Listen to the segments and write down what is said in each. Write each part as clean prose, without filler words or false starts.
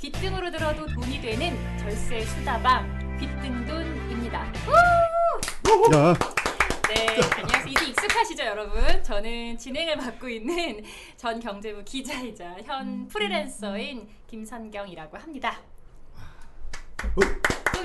귓등으로 들어도 돈이 되는 절세 수다방 귓등돈입니다. 야. 네, 안녕하세요. 이제 익숙하시죠, 여러분? 저는 진행을 맡고 있는 전 경제부 기자이자 현 프리랜서인 김선경이라고 합니다.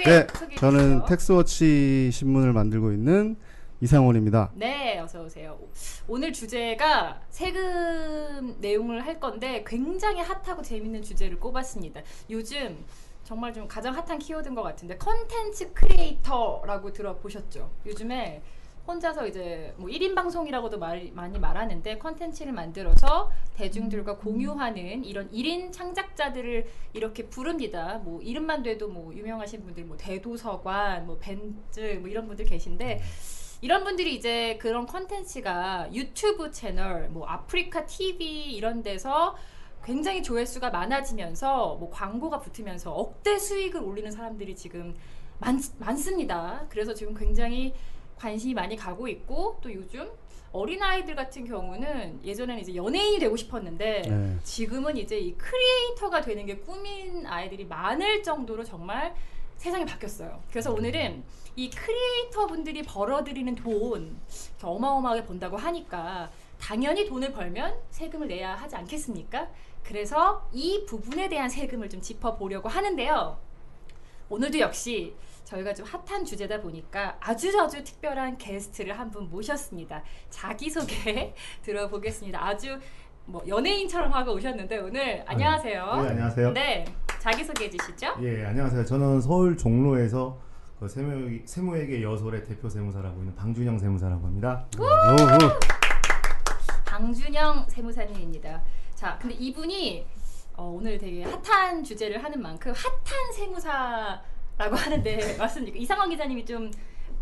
네, 소개 저는 해주세요. 텍스워치 신문을 만들고 있는 이상원입니다. 네, 어서 오세요. 오늘 주제가 세금 내용을 할 건데 굉장히 핫하고 재밌는 주제를 꼽았습니다. 요즘 정말 좀 가장 핫한 키워드인 것 같은데 컨텐츠 크리에이터라고 들어보셨죠? 요즘에 혼자서 이제 뭐 1인 방송이라고도 많이 말하는데 컨텐츠를 만들어서 대중들과 공유하는 이런 1인 창작자들을 이렇게 부릅니다. 뭐 이름만 돼도 뭐 유명하신 분들 뭐 대도서관, 뭐 벤츠 뭐 이런 분들 계신데 이런 분들이 이제 그런 컨텐츠가 유튜브 채널, 뭐 아프리카 TV 이런 데서 굉장히 조회수가 많아지면서 뭐 광고가 붙으면서 억대 수익을 올리는 사람들이 지금 많습니다. 그래서 지금 굉장히 관심이 많이 가고 있고 또 요즘 어린아이들 같은 경우는 예전에는 이제 연예인이 되고 싶었는데 네. 지금은 이제 이 크리에이터가 되는 게 꿈인 아이들이 많을 정도로 정말 세상이 바뀌었어요. 그래서 오늘은 이 크리에이터 분들이 벌어들이는 돈 어마어마하게 번다고 하니까 당연히 돈을 벌면 세금을 내야 하지 않겠습니까? 그래서 이 부분에 대한 세금을 좀 짚어보려고 하는데요. 오늘도 역시 저희가 좀 핫한 주제다 보니까 아주 특별한 게스트를 한 분 모셨습니다. 자기소개 들어보겠습니다. 아주 뭐 연예인처럼 하고 오셨는데 오늘 안녕하세요. 네, 안녕하세요. 네, 자기소개해 주시죠. 예, 안녕하세요. 저는 서울 종로에서 그 세무회계 여솔의 대표 세무사라고 있는 방준영 세무사라고 합니다. 방준영 세무사님입니다. 자, 근데 이분이 오늘 되게 핫한 주제를 하는 만큼 핫한 세무사라고 하는데 맞습니까? 이상원 기자님이 좀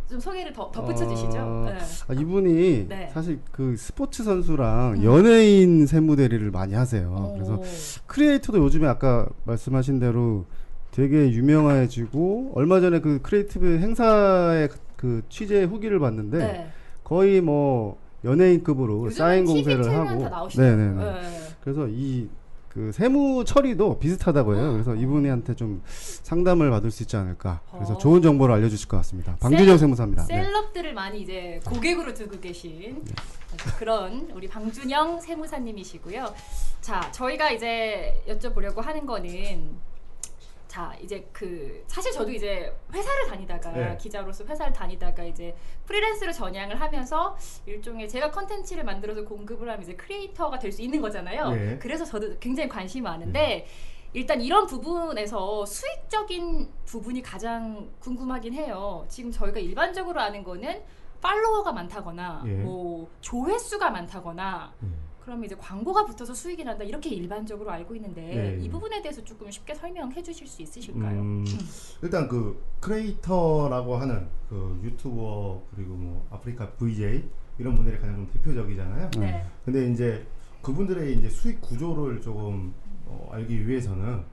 소개를 덧붙여 주시죠. 네. 이분이 네. 사실 그 스포츠 선수랑 연예인 세무 대리를 많이 하세요. 그래서 크리에이터도 요즘에 아까 말씀하신 대로 되게 유명해지고 얼마 전에 그 크리에이티브 행사의 그 취재 후기를 봤는데 네. 거의 뭐 연예인급으로 사인 공세를 하고 네네네. 네. 그래서 이 그 세무 처리도 비슷하다고 해요. 그래서 이분한테 좀 상담을 받을 수 있지 않을까. 그래서 좋은 정보를 알려주실 것 같습니다. 방준영 세무사입니다. 셀럽들을 많이 이제 고객으로 두고 계신 그런 우리 방준영 세무사님이시고요. 자, 저희가 이제 여쭤보려고 하는 거는 자, 이제 그 사실 저도 이제 회사를 다니다가 네. 기자로서 회사를 다니다가 이제 프리랜서로 전향을 하면서 일종의 제가 컨텐츠를 만들어서 공급을 하면 이제 크리에이터가 될 수 있는 거잖아요. 네. 그래서 저도 굉장히 관심이 많은데 일단 이런 부분에서 수익적인 부분이 가장 궁금하긴 해요. 지금 저희가 일반적으로 아는 거는 팔로워가 많다거나 예. 뭐 조회수가 많다거나 그럼 이제 광고가 붙어서 수익이 난다 이렇게 일반적으로 알고 있는데 예. 이 부분에 대해서 조금 쉽게 설명해 주실 수 있으실까요? 일단 그 크리에이터라고 하는 그 유튜버 그리고 뭐 아프리카 VJ 이런 분들이 가장 좀 대표적이잖아요. 네. 근데 이제 그분들의 이제 수익 구조를 조금 알기 위해서는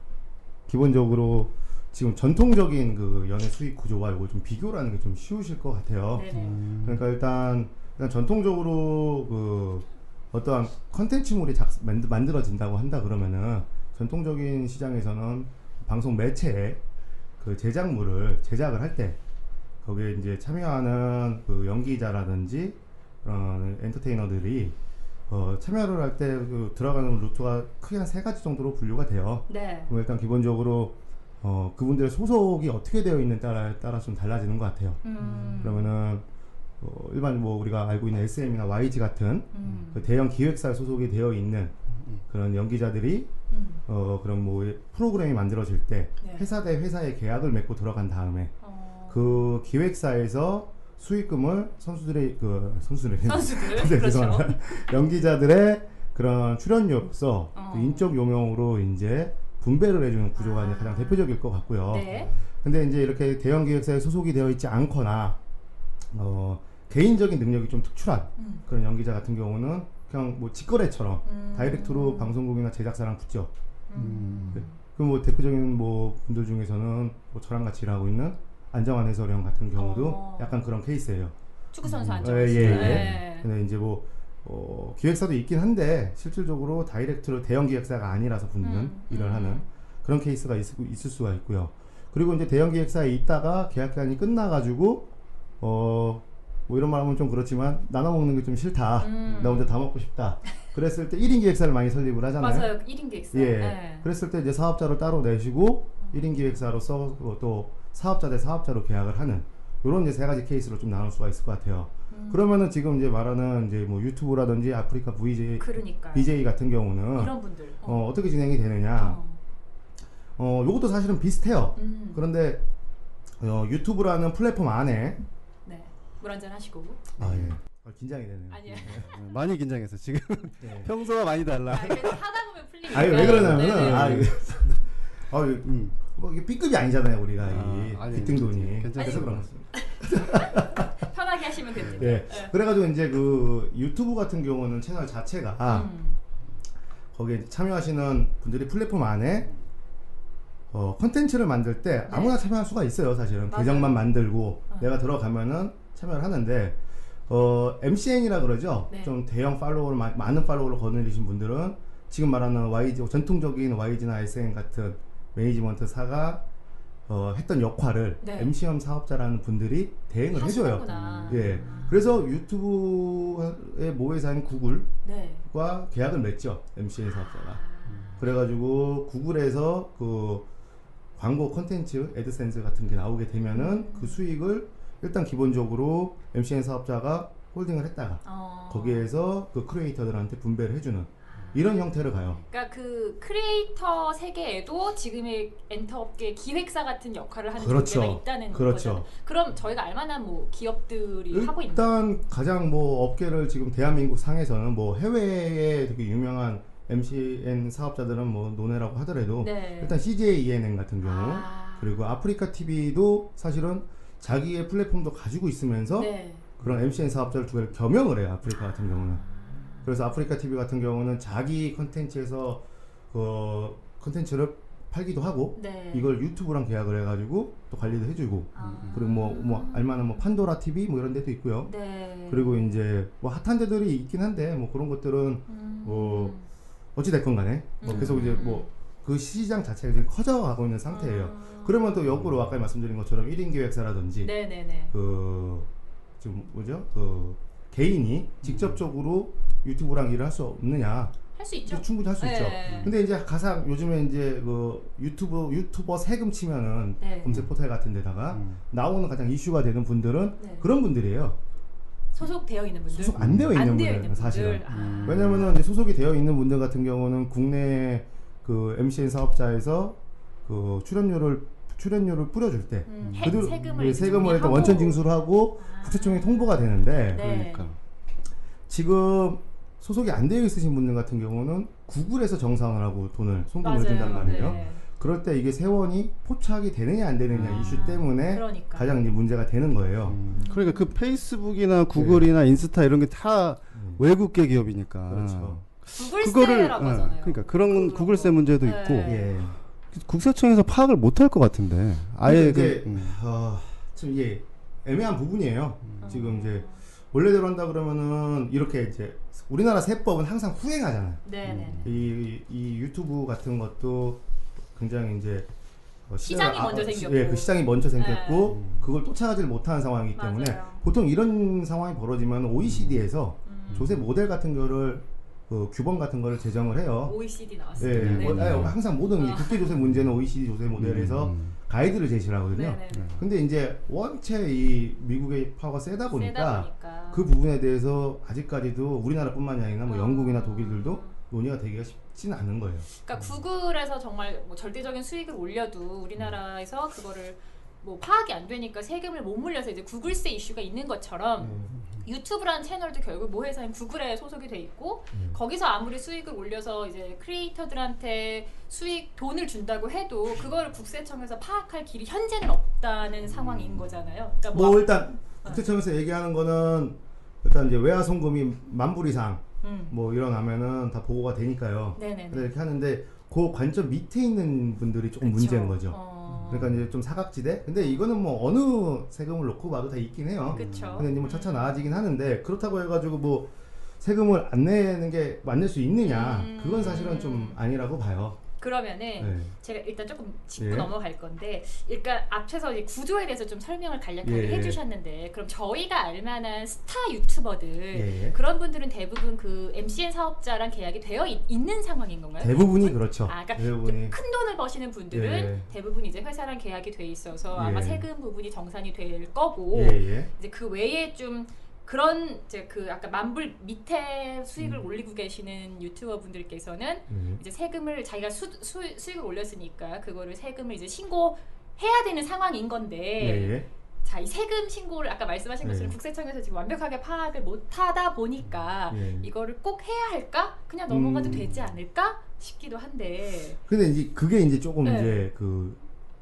기본적으로 지금 전통적인 그 연예 수익 구조와 이걸 좀 비교를 하는 게 좀 쉬우실 것 같아요. 네네. 그러니까 일단 전통적으로 그 어떠한 컨텐츠물이 만들어진다고 한다 그러면은 전통적인 시장에서는 방송 매체에 그 제작물을 제작을 할 때 거기에 이제 참여하는 그 연기자라든지 그런 엔터테이너들이 참여를 할 때 그 들어가는 루트가 크게 한 3가지 정도로 분류가 돼요. 네. 그럼 일단 기본적으로 그분들의 소속이 어떻게 되어 있는 따라 좀 달라지는 것 같아요. 그러면은 일반 뭐 우리가 알고 있는 SM이나 YG 같은 그 대형 기획사에 소속이 되어 있는 그런 연기자들이 그런 뭐 프로그램이 만들어질 때 네. 회사 대 회사의 계약을 맺고 들어간 다음에 그 기획사에서 수익금을 선수들 그렇죠. 죄송합니다. 연기자들의 그런 출연료로서 그 인적 요명으로 이제 분배를 해주는 구조가 이제 가장 대표적일 것 같고요. 네. 근데 이제 이렇게 대형 기획사에 소속이 되어 있지 않거나 개인적인 능력이 좀 특출한 그런 연기자 같은 경우는 그냥 뭐 직거래처럼 다이렉트로 방송국이나 제작사랑 붙죠. 그 뭐 대표적인 뭐 분들 중에서는 뭐 저랑 같이 일하고 있는 안정환 해설위원 같은 경우도 약간 그런 케이스예요. 축구 선수 안정환 예, 씨. 예. 네. 근데 이제 뭐 기획사도 있긴 한데 실질적으로 다이렉트로 대형 기획사가 아니라서 붙는 일을 하는 그런 케이스가 있을 수가 있고요. 그리고 이제 대형 기획사에 있다가 계약 기간이 끝나가지고 뭐 이런 말 하면 좀 그렇지만 나눠 먹는 게 좀 싫다. 나 혼자 다 먹고 싶다. 그랬을 때 1인 기획사를 많이 설립을 하잖아요. 맞아요. 1인 기획사. 예. 네. 그랬을 때 이제 사업자를 따로 내시고 1인 기획사로서 또 사업자 대 사업자로 계약을 하는 요런 이제 세 가지 케이스로 좀 나눌 수가 있을 것 같아요. 그러면은 지금 이제 말하는 이제 뭐 유튜브라든지 아프리카 그러니까 BJ 같은 경우는 이런 분들 어떻게 진행이 되느냐? 요것도 사실은 비슷해요. 그런데 유튜브라는 플랫폼 안에 네. 물 한잔 하시고. 아 예. 긴장이 되네요. 아니요. 많이 긴장했어 지금. 네. 평소와 많이 달라. 그래서 하다 보면 풀리니까. 아니 왜 그러냐면은 네네. 뭐 이게 B급이 아니잖아요 우리가 아니, 이 빅등돈이 괜찮아요. 그래서 그런 거습니다. 편하게 하시면 됩니다. 예. 그래가지고 이제 그 유튜브 같은 경우는 채널 자체가 거기에 참여하시는 분들이 플랫폼 안에 컨텐츠를 만들 때 아무나 참여할 수가 있어요. 사실은 맞아요. 계정만 만들고 내가 들어가면은 참여를 하는데 MCN이라 그러죠. 네. 좀 대형 팔로워를 많은 팔로워를 거느리신 분들은 지금 말하는 YG 전통적인 YG나 SN 같은 매니지먼트사가 했던 역할을 네. MCM 사업자라는 분들이 대행을 해줘요. 하시는구나. 예. 그래서 유튜브의 모회사인 구글과 네. 계약을 맺죠. MCN 사업자가. 그래가지고 구글에서 그 광고 콘텐츠 애드센스 같은 게 나오게 되면은 그 수익을 일단 기본적으로 MCN 사업자가 홀딩을 했다가 거기에서 그 크리에이터들한테 분배를 해주는 이런 형태를 가요. 그러니까 그 크리에이터 세계에도 지금의 엔터업계 기획사 같은 역할을 하는 그렇죠. 존재가 있다는 그렇죠. 거잖아요. 그럼 저희가 알만한 뭐 기업들이 하고 있는 일단 가장 뭐 업계를 지금 대한민국 상에서는 뭐 해외에 되게 유명한 MCN 사업자들은 뭐 논외라고 하더라도 네. 일단 CJ ENM 같은 경우 그리고 아프리카 TV도 사실은 자기의 플랫폼도 가지고 있으면서 네. 그런 MCN 사업자를 두 개를 겸용을 해요. 아프리카 같은 경우는. 그래서 아프리카 TV 같은 경우는 자기 컨텐츠에서 그 컨텐츠를 팔기도 하고 네. 이걸 유튜브랑 계약을 해가지고 또 관리도 해주고 그리고 뭐 알만한 뭐 판도라 TV 뭐 이런 데도 있고요. 네. 그리고 이제 뭐 핫한 데들이 있긴 한데 뭐 그런 것들은 뭐 어찌 됐건 간에 뭐 계속 이제 뭐 그 시장 자체가 이제 커져가고 있는 상태예요. 그러면 또 역으로 아까 말씀드린 것처럼 1인 기획사라든지 네네네. 그 지금 뭐죠? 그 개인이 직접적으로 유튜브랑 일을 할 수 없느냐? 할 수 있죠. 충분히 할 수 네. 있죠. 근데 이제 가상 요즘에 이제 그 유튜버 세금 치면은 네. 검색 포털 같은 데다가 나오는 가장 이슈가 되는 분들은 네. 그런 분들이에요. 소속되어 있는 분들. 소속 안 되어 있는 분들 분들. 사실은. 아. 왜냐면은 이제 소속이 되어 있는 분들 같은 경우는 국내 그 MCN 사업자에서 그 출연료를 뿌려줄 때 세금을 세금을 일단 정리하고. 원천 징수를 하고 국세청에 통보가 되는데 네. 그러니까. 지금 소속이 안 되어 있으신 분들 같은 경우는 구글에서 정산을 하고 돈을 송금을 해준단 말이에요. 네. 그럴 때 이게 세원이 포착이 되느냐 안 되느냐 이슈 때문에 그러니까. 가장 이제 문제가 되는 거예요. 그러니까 그 페이스북이나 구글이나 인스타 이런 게 다 외국계 기업이니까. 그렇죠. 구글세라고 하잖아요. 그러니까 그런 구글세 문제도 네. 있고 예. 국세청에서 파악을 못할 것 같은데 아예 이제 그, 지금 이게 애매한 부분이에요. 지금 이제 원래대로 한다 그러면은 이렇게 이제 우리나라 세법은 항상 후행하잖아요. 네네. 이 유튜브 같은 것도 굉장히 이제 시장이 먼저 생겼고. 예, 그 시장이 먼저 생겼고 그걸 쫓아가질 못하는 상황이기 때문에 맞아요. 보통 이런 상황이 벌어지면 OECD에서 조세 모델 같은 거를 그 규범 같은 거를 제정을 해요. OECD 예, 나왔습니다. 네. 항상 모든 이 국제 조세 문제는 OECD 조세 모델에서 가이드를 제시를 하거든요. 네네. 근데 이제 원체 이 미국의 파워가 세다 보니까 보니까. 그 부분에 대해서 아직까지도 우리나라뿐만이 아니라 뭐 영국이나 독일들도 논의가 되기가 쉽지는 않은 거예요. 그러니까 구글에서 정말 뭐 절대적인 수익을 올려도 우리나라에서 그거를 뭐 파악이 안 되니까 세금을 못 물려서 이제 구글세 이슈가 있는 것처럼 유튜브라는 채널도 결국 모 회사인 구글에 소속이 돼 있고 거기서 아무리 수익을 올려서 이제 크리에이터들한테 돈을 준다고 해도 그거를 국세청에서 파악할 길이 현재는 없다는 상황인 거잖아요. 그러니까 뭐 일단 국세청에서 얘기하는 거는 일단 이제 외화 송금이 10,000불 이상 뭐 일어나면은 다 보고가 되니까요. 네네네. 그래서 이렇게 하는데 그 관점 밑에 있는 분들이 조금 그쵸. 문제인 거죠. 그러니까 이제 좀 사각지대. 근데 이거는 뭐 어느 세금을 놓고 봐도 다 있긴 해요. 그쵸. 근데 이제 뭐 차차 나아지긴 하는데 그렇다고 해가지고 뭐 세금을 안 내는 게 맞을 수 있느냐? 그건 사실은 좀 아니라고 봐요. 그러면은 네. 제가 일단 조금 짚고 예. 넘어갈 건데, 일단 앞에서 이제 구조에 대해서 좀 설명을 간략하게 예. 해주셨는데, 그럼 저희가 알만한 스타 유튜버들 예. 그런 분들은 대부분 그 MCN 사업자랑 계약이 되어 있는 상황인 건가요? 대부분이 그렇죠. 아, 그러니까 대부분이 큰 돈을 버시는 분들은 예. 대부분 이제 회사랑 계약이 돼 있어서 아마 예. 세금 부분이 정산이 될 거고, 예. 이제 그 외에 좀 그런 이제 그 아까 만불 밑에 수익을 올리고 계시는 유튜버 분들께서는 이제 세금을 자기가 수익을 올렸으니까 그거를 세금을 이제 신고해야 되는 상황인 건데, 예. 자, 이 세금 신고를 아까 말씀하신 네. 것처럼 국세청에서 지금 완벽하게 파악을 못하다 보니까 예. 이거를 꼭 해야 할까? 그냥 넘어가도 되지 않을까? 싶기도 한데. 근데 이제 그게 이제 조금 네. 이제 그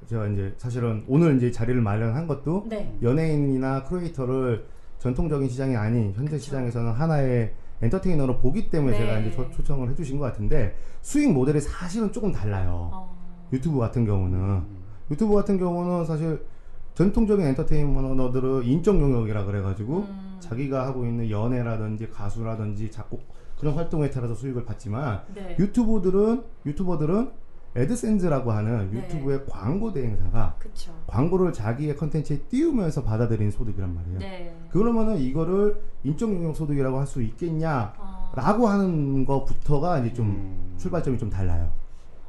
제가 이제 사실은 오늘 이제 자리를 마련한 것도 네. 연예인이나 크리에이터를 전통적인 시장이 아닌 현재 그쵸. 시장에서는 하나의 엔터테이너로 보기 때문에 네. 제가 이제 초청을 해주신 것 같은데, 수익 모델이 사실은 조금 달라요. 유튜브 같은 경우는 사실 전통적인 엔터테이너들은 인적 영역이라 그래가지고 자기가 하고 있는 연애라든지 가수라든지 작곡 그런 활동에 따라서 수익을 받지만, 네. 유튜버들은 애드센스라고 하는 네. 유튜브의 광고 대행사가 그쵸. 광고를 자기의 컨텐츠에 띄우면서 받아들이는 소득이란 말이에요. 네. 그러면은 이거를 인적 영역 소득이라고 할 수 있겠냐라고 하는 것부터가 이제 좀 출발점이 좀 달라요.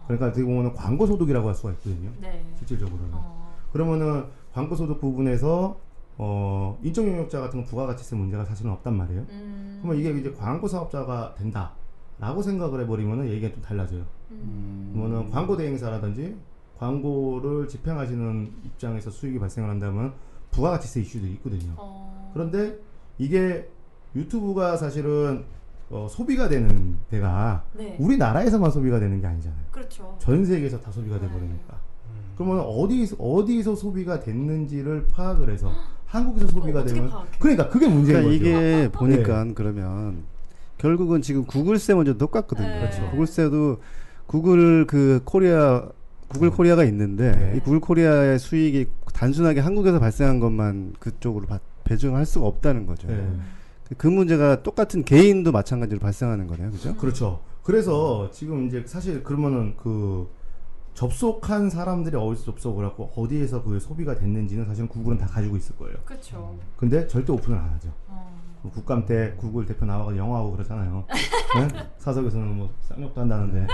그러니까 어떻게 보면은 광고 소득이라고 할 수가 있거든요. 네. 실질적으로는. 그러면은 광고 소득 부분에서 인적 영역자 같은 건 부가가치세 문제가 사실은 없단 말이에요. 그러면 이게 이제 광고 사업자가 된다라고 생각을 해버리면은 얘기가 좀 달라져요. 그러면은 광고 대행사라든지 광고를 집행하시는 입장에서 수익이 발생을 한다면 부가가치세 이슈들이 있거든요. 그런데 이게 유튜브가 사실은 소비가 되는 데가 네. 우리나라에서만 소비가 되는 게 아니잖아요. 그렇죠. 전 세계에서 다 소비가 돼버리니까. 그러면 어디서 소비가 됐는지를 파악을 해서 한국에서 소비가 어떻게 되면, 파악해요? 그러니까 그게 문제인 그러니까 거죠. 이게 보니까 그러면 결국은 지금 구글세 먼저 똑같거든요. 네. 그렇죠. 구글세도 구글 코리아가 있는데 네. 이 구글 코리아의 수익이 단순하게 한국에서 발생한 것만 그쪽으로 배정할 수가 없다는 거죠. 네. 그 문제가 똑같은 개인도 마찬가지로 발생하는 거네요, 그죠? 그렇죠. 그래서 지금 이제 사실 그러면은 그 접속한 사람들이 어디서 접속을 하고 어디에서 그 소비가 됐는지는 사실은 구글은 다 가지고 있을 거예요. 그렇죠. 근데 절대 오픈을 안 하죠. 뭐 국감 때 구글 대표 나와서 영어하고 그러잖아요. 네? 사석에서는 뭐 쌍욕도 한다는데.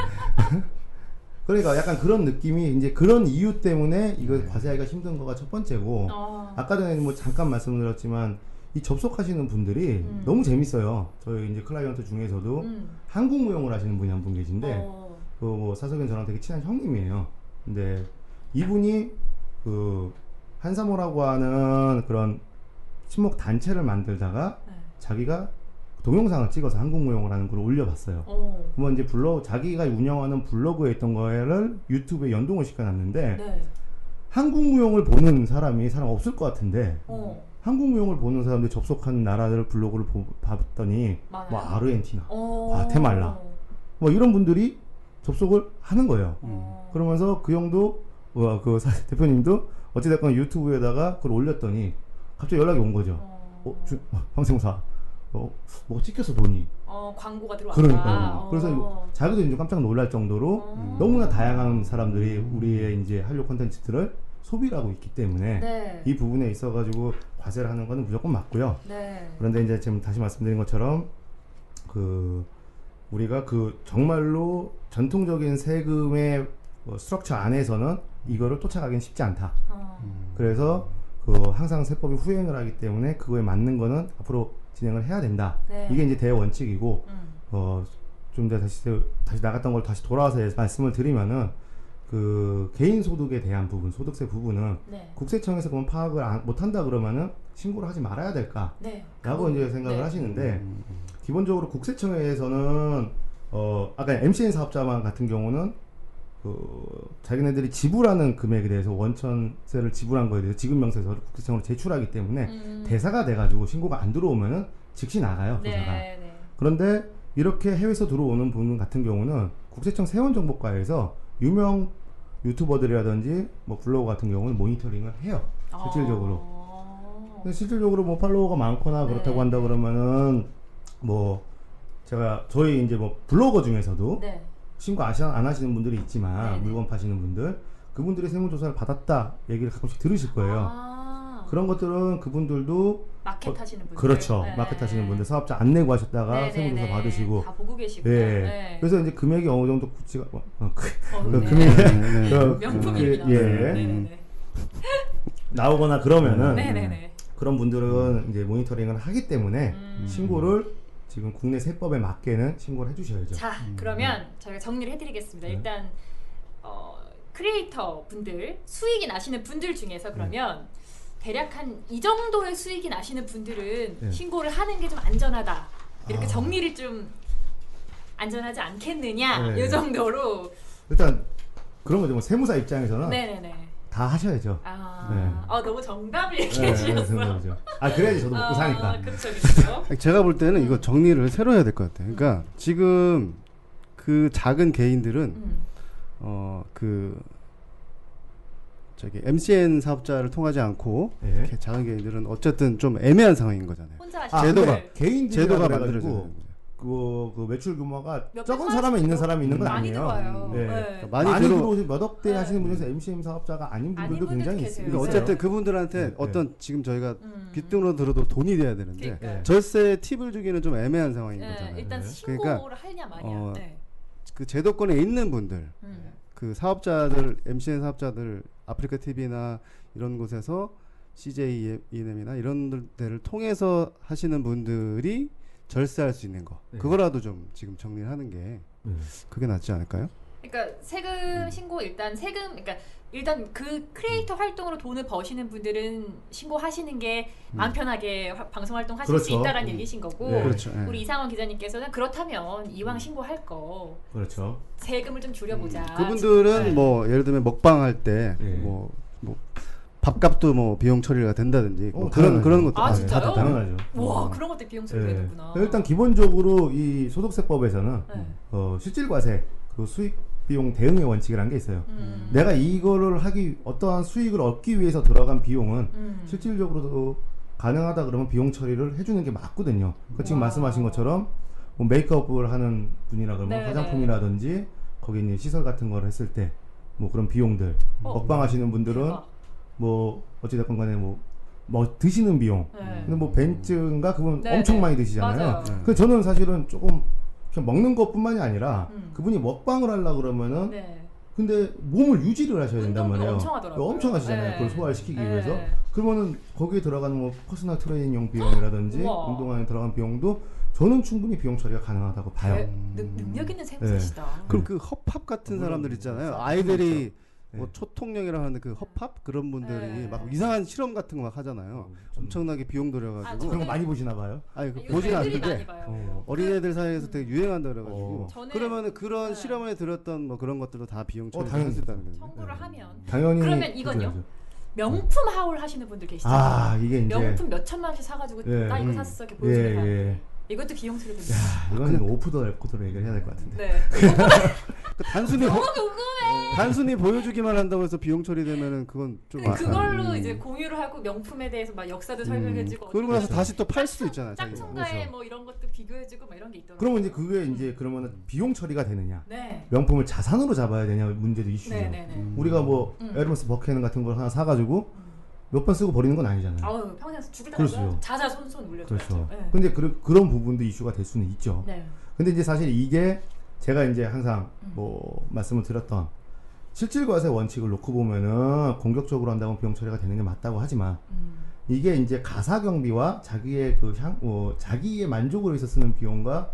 그러니까 약간 그런 느낌이, 이제 그런 이유 때문에 이걸 과세하기가 힘든 거가 첫 번째고, 아까 전에 뭐 잠깐 말씀드렸지만 이 접속하시는 분들이 너무 재밌어요. 저희 이제 클라이언트 중에서도 한국 무용을 하시는 분이 한 분 계신데, 그 뭐 사석엔 저랑 되게 친한 형님이에요. 근데 이분이 그 한사모라고 하는 그런 친목 단체를 만들다가 네. 자기가 동영상을 찍어서 한국무용을 걸 올려봤어요. 그러면 이제 자기가 운영하는 블로그에 있던 거를 유튜브에 연동을 시켜놨는데, 네. 한국무용을 보는 사람 없을 것 같은데, 한국무용을 보는 사람들이 접속한 나라들 블로그를 봤더니 많아요? 뭐 아르헨티나, 과테말라 뭐 이런 분들이 접속을 하는 거예요. 그러면서 그 형도 대표님도 어찌됐건 유튜브에다가 그걸 올렸더니 갑자기 연락이 온 거죠. 황생사 뭐 찍혔어 돈이. 광고가 들어왔다. 그러니까요. 그래서 자기도 이제 깜짝 놀랄 정도로 너무나 다양한 사람들이 우리의 이제 한류 콘텐츠들을 소비를 하고 있기 때문에 네. 이 부분에 있어가지고 과세를 하는 거는 무조건 맞고요. 네. 그런데 이제 지금 다시 말씀드린 것처럼 우리가 정말로 전통적인 세금의 스트럭처 안에서는 이거를 쫓아가기는 쉽지 않다. 그래서 항상 세법이 후행을 하기 때문에 그거에 맞는 거는 앞으로 진행을 해야 된다. 네. 이게 이제 대원칙이고, 좀 더 다시 나갔던 걸 다시 돌아와서 말씀을 드리면은 개인 소득에 대한 부분, 소득세 부분은 네. 국세청에서 그럼 파악을 못 한다 그러면은 신고를 하지 말아야 될까? 네. 라고 이제 생각을 네. 하시는데, 기본적으로 국세청에서는 아까 MCN 사업자만 같은 경우는 자기네들이 지불하는 금액에 대해서 원천세를 지불한 거에 대해서 지급명세서를 국세청으로 제출하기 때문에 대사가 돼가지고 신고가 안 들어오면은 즉시 나가요, 조사가. 네. 네. 그런데 이렇게 해외에서 들어오는 분 같은 경우는 국세청 세원정보과에서 유명 유튜버들이라든지 뭐 블로거 같은 경우는 모니터링을 해요, 실질적으로. 근데 실질적으로 뭐 팔로워가 많거나 그렇다고 한다 그러면은 뭐 저희 이제 뭐 블로거 중에서도 네. 신고 안 하시는 분들이 있지만 네네. 물건 파시는 분들 그분들이 세무조사를 받았다 얘기를 가끔씩 들으실 거예요. 아, 그런 것들은 그분들도 마켓 하시는 분들. 그렇죠. 네. 마켓 하시는 분들 사업자 안 내고 하셨다가 네네네. 세무조사 받으시고 다 보고 계시고. 예. 네. 그래서 이제 금액이 어느 정도 구치가 네. 금액이 네. 명품 예, 얘기 나왔어요. 예. 네네네. 나오거나 그러면은 네네네. 그런 분들은 이제 모니터링을 하기 때문에 신고를 지금 국내 세법에 맞게는 신고를 해주셔야죠. 자, 그러면 저희가 정리를 해드리겠습니다. 네. 일단 크리에이터 분들, 수익이 나시는 분들 중에서 그러면 대략 한 이 정도의 수익이 나시는 분들은 네. 신고를 하는 게 좀 안전하다. 이렇게 아. 정리를 좀 안전하지 않겠느냐 네. 이 정도로. 일단 그런 거죠. 뭐 세무사 입장에서는 네네네. 다 하셔야죠. 아, 너무 정답을 네, 얘기해 주셨어. 그런 거죠. 그래야지 저도 먹고 사니까. 그렇죠, 그렇죠. 제가 볼 때는 이거 정리를 새로 해야 될 것 같아요. 그러니까 지금 그 작은 개인들은 그 저기 MCN 사업자를 통하지 않고 예. 이렇게 작은 개인들은 어쨌든 좀 애매한 상황인 거잖아요. 혼자 하시는 제도가- 분들. 개인들이 제도가 그래가지고 만들어져요. 그 매출 규모가 몇 적은 백만 사람이 있는 사람이 있는 건 많이 아니에요. 들어와요. 네. 네. 많이 들어- 들어오신 몇 억대 네. 하시는 분에서 MCM 사업자가 아닌 아닌 분들도 분들도 굉장히 계세요. 있습니다. 그러니까 있어요. 어쨌든 그분들한테 네. 어떤 지금 저희가 음. 귓등으로 들어도 돈이 돼야 되는데 그러니까요. 절세 팁을 주기는 좀 애매한 상황인 네, 거잖아요. 일단 네. 신고를 그러니까, 하냐 마냐. 어, 네. 그 제도권에 있는 분들, 음. 그 사업자들, MCN 사업자들, 아프리카 TV나 이런 곳에서 CJ ENM이나 이런 데를 통해서 하시는 분들이 절세할 수 있는 거, 네. 그거라도 좀 지금 정리를 하는 게 그게 낫지 않을까요? 그러니까 세금 신고 그러니까 일단 그 크리에이터 활동으로 돈을 버시는 분들은 신고하시는 게 마음 편하게 방송 활동 하실 수 그렇죠. 있다라는 얘기신 거고. 네. 그렇죠. 예. 우리 이상원 기자님께서는 그렇다면 이왕 신고할 거 그렇죠. 세금을 좀 줄여보자. 그분들은 네. 뭐 예를 들면 먹방 할 때 네. 뭐 밥값도 뭐 비용 처리가 된다든지 뭐 그런 당연하죠. 그런 것도 아, 다- 진짜요? 다 당연하죠. 와 그런 것들 비용 처리 네. 되는구나. 일단 기본적으로 이 소득세법에서는 네. 실질과세 그 수익 비용 대응의 원칙이라는 게 있어요. 내가 이거를 어떠한 수익을 얻기 위해서 들어간 비용은 실질적으로도 가능하다 그러면 비용 처리를 해주는 게 맞거든요. 그러니까 지금 와. 말씀하신 것처럼 뭐 메이크업을 하는 분이라 그러면 네네. 화장품이라든지 거기 있는 시설 같은 걸 했을 때 뭐 그런 비용들 먹방 하시는 분들은 대박. 뭐 어찌됐건 간에 뭐 드시는 비용 네. 근데 뭐 벤츠인가 그분 네네. 엄청 많이 드시잖아요. 맞아요. 그 저는 사실은 조금 그냥 먹는 것뿐만이 아니라 음. 그분이 먹방을 하려 그러면은 네. 근데 몸을 유지를 하셔야 된단 운동도 말이에요. 엄청 하더라고요. 엄청 하시잖아요. 네. 그걸 소화시키기 네. 위해서. 그러면은 거기에 들어가는 뭐 퍼스널 트레이닝용 비용이라든지 우와. 운동화에 들어간 비용도 저는 충분히 비용 처리가 가능하다고 봐요. 능력 있는 세무사시다. 그럼 그 헛팝 같은 사람들 있잖아요. 네. 아이들이 뭐 네. 초통령이라고 하는데 그 헛팝 그런 분들이 네. 막 이상한 실험 같은 거 막 하잖아요. 엄청나게 비용 들여가지고. 그런 거 많이 보시나 봐요? 아니 그 요즘 보진 애들이 많이 않는데 봐요. 어린애들 사이에서 되게 유행한다 그래가지고. 저는- 그러면은 그런 네. 실험에 들었던 뭐 그런 것들도 다 비용 처리할 당연히. 수 있다는 거죠. 청구를 하면 당연히 그러면 이건요? 그래야죠. 명품 하울 하시는 분들 계시잖아요. 이게 이제 명품 몇 천만 원씩 사가지고 예. 나 이거 음. 샀어 이렇게 보여주는 사람. 예. 이것도 비용 처리 됩니다. 이건 오프 더 레코드로 얘기를 해야 될 것 같은데. 네. 그 단순히 너무 궁금해. 단순히 보여주기만 한다고 해서 비용 처리되면은 그건 좀 그걸로 이제 공유를 하고 명품에 대해서 막 역사도 설명해주고 그러고 나서 다시 또 팔 수도 있잖아요. 자기가. 짝퉁가에 그렇죠. 뭐 이런 것도 비교해주고 막 이런 게 있더라고요. 그러면 이제 그게 이제 그러면은 비용 처리가 되느냐? 네. 명품을 자산으로 잡아야 되냐 문제도 이슈죠. 네네네. 우리가 뭐 음. 에르메스 버케는 같은 걸 하나 사가지고 몇 번 쓰고 버리는 건 아니잖아요. 아우 평생 죽을 그렇죠. 때까지 자자손손 울려줘야죠. 그렇죠. 네. 근데 그런 부분도 이슈가 될 수는 있죠. 네. 근데 이제 사실 이게 제가 이제 항상 음. 뭐 말씀을 드렸던 실질과세 원칙을 놓고 보면은 공격적으로 한다면 비용 처리가 되는 게 맞다고 하지만 이게 이제 가사 경비와 자기의 자기의 만족을 위해서 쓰는 비용과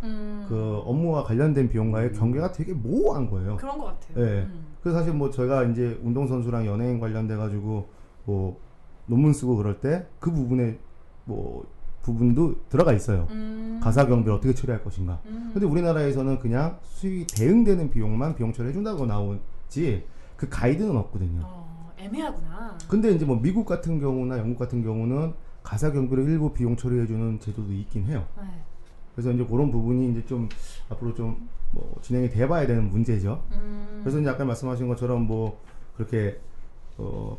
그 업무와 관련된 비용과의 경계가 되게 모호한 거예요. 그런 것 같아요. 예. 그래서 사실 뭐 저희가 이제 운동선수랑 연예인 관련돼 가지고 뭐 논문 쓰고 그럴 때 그 부분에 뭐 부분도 들어가 있어요. 가사 경비를 어떻게 처리할 것인가. 근데 우리나라에서는 그냥 수익이 대응되는 비용만 비용 처리해 준다고 나오지 그 가이드는 없거든요. 애매하구나. 근데 이제 뭐 미국 같은 경우나 영국 같은 경우는 가사 경비를 일부 비용 처리해 주는 제도도 있긴 해요. 네. 그래서 이제 그런 부분이 이제 좀 앞으로 좀 뭐 진행이 돼 봐야 되는 문제죠. 그래서 이제 아까 말씀하신 것처럼 뭐 그렇게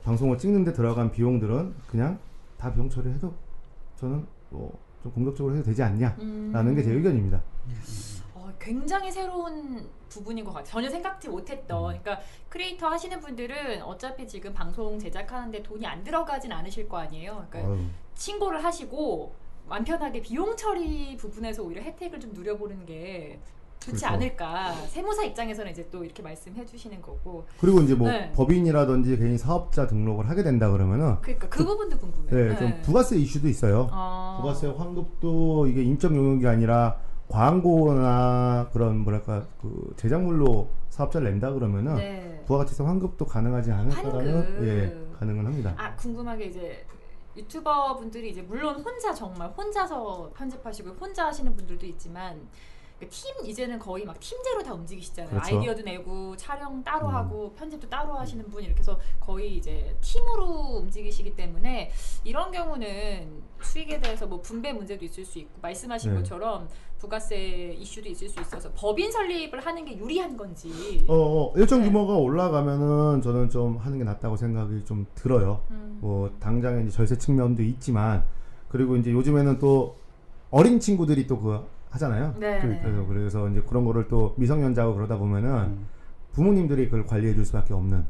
방송을 찍는데 들어간 비용들은 그냥 다 비용 처리해도 저는 좀 공격적으로 해도 되지 않냐라는 게 제 의견입니다. 굉장히 새로운 부분인 것 같아요. 전혀 생각지 못했던. 그러니까 크리에이터 하시는 분들은 어차피 지금 방송 제작하는데 돈이 안 들어가진 않으실 거 아니에요. 그러니까 신고를 하시고 마음 편하게 비용 처리 부분에서 오히려 혜택을 좀 누려보는 게 좋지 그렇죠. 않을까. 세무사 입장에서는 이제 또 이렇게 말씀해 주시는 거고. 그리고 이제 뭐 네. 법인이라든지 개인 사업자 등록을 하게 된다 그러면은 그러니까 그 부분도 궁금해요. 네, 좀 부가세 이슈도 있어요. 부가세 환급도 이게 인적 용역이 아니라 광고나 그런 뭐랄까 그 제작물로 사업자를 낸다 그러면은 네. 부가가치세 환급도 가능하지 않을까라는 환급. 예 가능은 합니다. 아 궁금하게 이제 유튜버 분들이 이제 물론 혼자 정말 혼자서 편집하시고 혼자 하시는 분들도 있지만 그 팀 이제는 거의 막 팀제로 다 움직이시잖아요. 그렇죠. 아이디어도 내고 촬영 따로 하고 편집도 따로 하시는 분 이렇게 해서 거의 이제 팀으로 움직이시기 때문에 이런 경우는 수익에 대해서 뭐 분배 문제도 있을 수 있고 말씀하신 네. 것처럼 부가세 이슈도 있을 수 있어서 법인 설립을 하는 게 유리한 건지. 일정 네. 규모가 올라가면은 저는 좀 하는 게 낫다고 생각이 좀 들어요. 뭐 당장에 이제 절세 측면도 있지만 그리고 이제 요즘에는 또 어린 친구들이 또 그거 하잖아요. 네. 그래서 이제 그런 거를 또 미성년자고 그러다 보면은 부모님들이 그걸 관리해 줄 수밖에 없는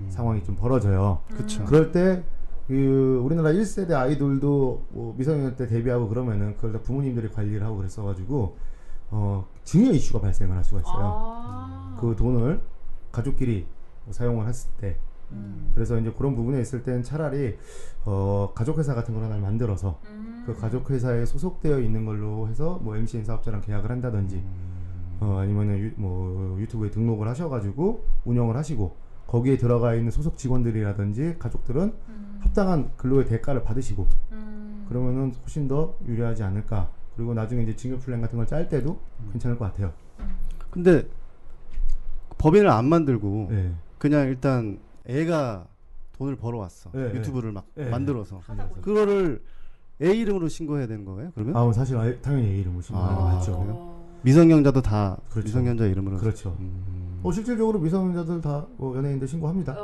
상황이 좀 벌어져요. 그쵸. 그럴 때 그 우리나라 1세대 아이돌도 뭐 미성년 때 데뷔하고 그러면은 그걸 다 부모님들이 관리를 하고 그랬어가지고 증여 이슈가 발생을 할 수가 있어요. 그 돈을 가족끼리 뭐 사용을 했을 때 그래서 이제 그런 부분에 있을 때는 차라리 가족회사 같은 걸 하나 만들어서 그 가족회사에 소속되어 있는 걸로 해서 뭐 MCN 사업자랑 계약을 한다든지 아니면은 뭐 유튜브에 등록을 하셔가지고 운영을 하시고 거기에 들어가 있는 소속 직원들이라든지 가족들은 합당한 근로의 대가를 받으시고 그러면은 훨씬 더 유리하지 않을까. 그리고 나중에 이제 증여 플랜 같은 걸 짤 때도 괜찮을 것 같아요. 근데 법인을 안 만들고 네. 그냥 일단 애가 돈을 벌어왔어. 네, 유튜브를 막 네. 만들어서 하다 보니까. 그거를 애 이름으로 신고해야 되는 거예요? 그러면? 사실 당연히 A 이름을 신고하는 거 맞죠. 미성년자도 다 그렇죠. 미성년자 이름으로. 그렇죠. 실질적으로 미성년자들 다 뭐 연예인들 신고합니다.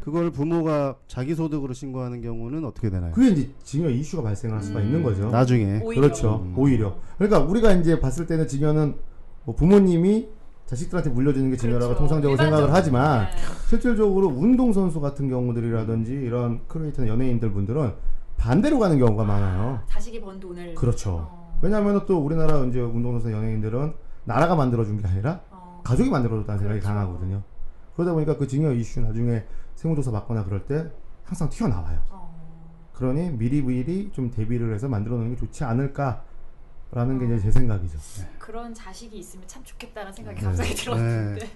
그걸 부모가 자기 소득으로 신고하는 경우는 어떻게 되나요? 그게 이제 증여 이슈가 발생할 수가 있는 거죠. 나중에. 오히려. 그렇죠. 오히려. 그러니까 우리가 이제 봤을 때는 증여는 뭐 부모님이 자식들한테 물려주는 게 증여라고 그렇죠. 통상적으로 생각을 하지만 네. 실질적으로 운동선수 같은 경우들이라든지 이런 크리에이터나 연예인들 분들은 반대로 가는 경우가 많아요. 자식이 번 돈을. 그렇죠. 왜냐하면 또 우리나라 이제 운동선수 연예인들은 나라가 만들어준 게 아니라 가족이 만들어줬다는 생각이 그렇죠. 강하거든요. 그러다 보니까 그 증여 이슈 나중에 세무조사 받거나 그럴 때 항상 튀어나와요. 그러니 미리미리 좀 대비를 해서 만들어 놓는 게 좋지 않을까라는 게 이제 제 생각이죠. 그런 자식이 있으면 참 좋겠다는 생각이 네. 갑자기 들었는데.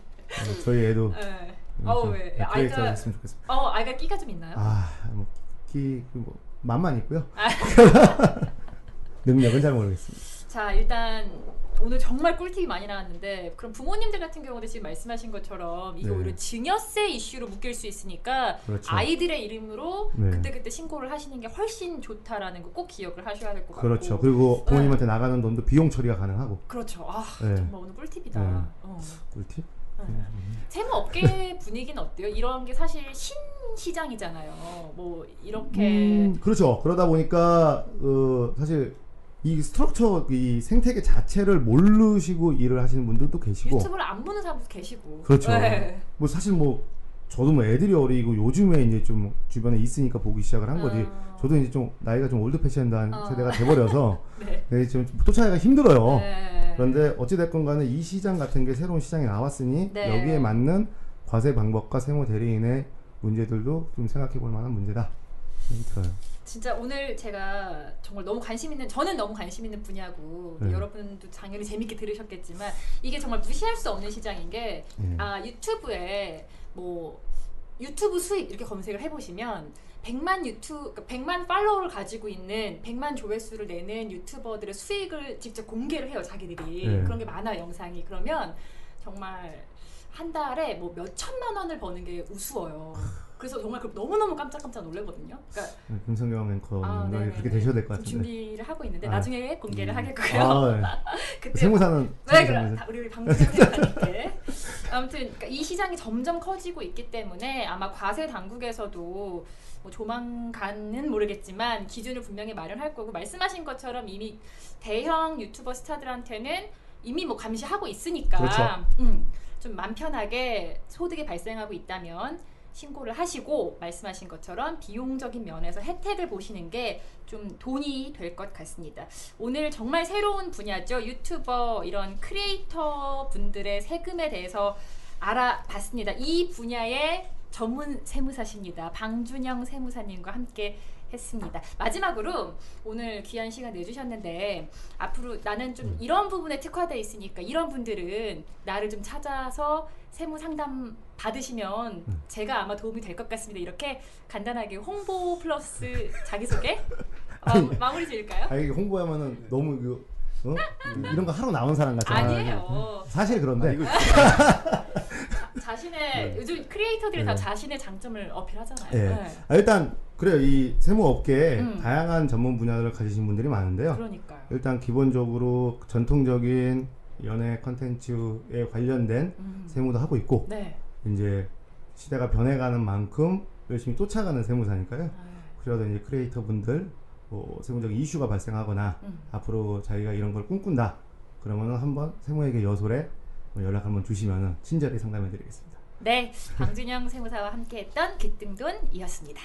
저희 애도 네. 크리에이터 왜? 아이가 했으면 좋겠습니다. 아이가 끼가 좀 있나요? 뭐 맛만 있고요. 능력은 잘 모르겠습니다. 자 일단 오늘 정말 꿀팁이 많이 나왔는데 그럼 부모님들 같은 경우도 지금 말씀하신 것처럼 이게 네. 오히려 증여세 이슈로 묶일 수 있으니까 그렇죠. 아이들의 이름으로 네. 그때그때 신고를 하시는 게 훨씬 좋다라는 거 꼭 기억을 하셔야 될 것 같고. 그렇죠. 그리고 부모님한테 나가는 돈도 비용 처리가 가능하고. 그렇죠. 네. 정말 오늘 꿀팁이다. 네. 어. 꿀팁? 세무업계 분위기는 어때요? 이런 게 사실 신시장이잖아요. 뭐 이렇게 그렇죠. 그러다 보니까 사실 이 스트럭처, 이 생태계 자체를 모르시고 일을 하시는 분들도 계시고. 유튜브를 안 보는 사람도 계시고. 그렇죠. 네. 뭐 사실 뭐 저도 뭐 애들이 어리고 요즘에 이제 좀 주변에 있으니까 보기 시작을 한 거지. 저도 이제 좀 나이가 좀 올드 패션한 세대가 돼버려서 네. 좀 쫓아가기가 힘들어요. 네. 그런데 어찌됐건 간에 이 시장 같은 게 새로운 시장이 나왔으니 네. 여기에 맞는 과세 방법과 세무 대리인의 문제들도 좀 생각해 볼 만한 문제다. 생각이 들어요. 진짜 오늘 제가 정말 너무 관심 있는 저는 너무 관심 있는 분야고 네. 여러분도 당연히 재밌게 들으셨겠지만 이게 정말 무시할 수 없는 시장인 게 유튜브에 뭐 유튜브 수익 이렇게 검색을 해보시면 100만 팔로워를 가지고 있는 100만 조회수를 내는 유튜버들의 수익을 직접 공개를 해요 자기들이. 네. 그런 게 많아요 영상이. 그러면 정말 한 달에 뭐 몇 천만 원을 버는 게 우스워요. 그래서 정말 너무너무 깜짝깜짝 놀라거든요. 그러니까 김성경 앵커는 네네네. 그렇게 되셔야 될 것 좀 같은데. 준비를 하고 있는데 나중에 공개를 하겠고요. 네. 그때 세무사는 네, 그럼 우리 방송사님께 아무튼 그러니까 이 시장이 점점 커지고 있기 때문에 아마 과세 당국에서도 뭐 조만간은 모르겠지만 기준을 분명히 마련할 거고 말씀하신 것처럼 이미 대형 유튜버 스타들한테는 이미 뭐 감시하고 있으니까 그렇죠. 좀 마음 편하게 소득이 발생하고 있다면 신고를 하시고 말씀하신 것처럼 비용적인 면에서 혜택을 보시는 게 좀 돈이 될 것 같습니다. 오늘 정말 새로운 분야죠. 유튜버 이런 크리에이터 분들의 세금에 대해서 알아봤습니다. 이 분야의 전문 세무사십니다. 방준영 세무사님과 함께 했습니다. 마지막으로 오늘 귀한 시간 내주셨는데 앞으로 나는 좀 이런 부분에 특화되어 있으니까 이런 분들은 나를 좀 찾아서 세무 상담 받으시면 제가 아마 도움이 될 것 같습니다. 이렇게 간단하게 홍보 플러스 자기소개 마무리 지을까요? 아, 이게 홍보하면은 너무 이런 거 하러 나온 사람 같잖아요. 아니에요. 사실 그런데 자신의 요즘 크리에이터들이 다 자신의 장점을 어필하잖아요. 예. 네. 일단 그래요. 이 세무업계에 다양한 전문 분야를 가지신 분들이 많은데요. 그러니까요. 일단 기본적으로 전통적인 연예 컨텐츠에 관련된 세무도 하고 있고 네. 이제 시대가 변해가는 만큼 열심히 쫓아가는 세무사니까요. 그래도 이제 크리에이터 분들 세무적인 이슈가 발생하거나 앞으로 자기가 이런 걸 꿈꾼다 그러면은 한번 세무회계 여솔에 연락 한번 주시면은 친절히 상담해 드리겠습니다. 네, 방준영 세무사와 함께했던 기등돈이었습니다.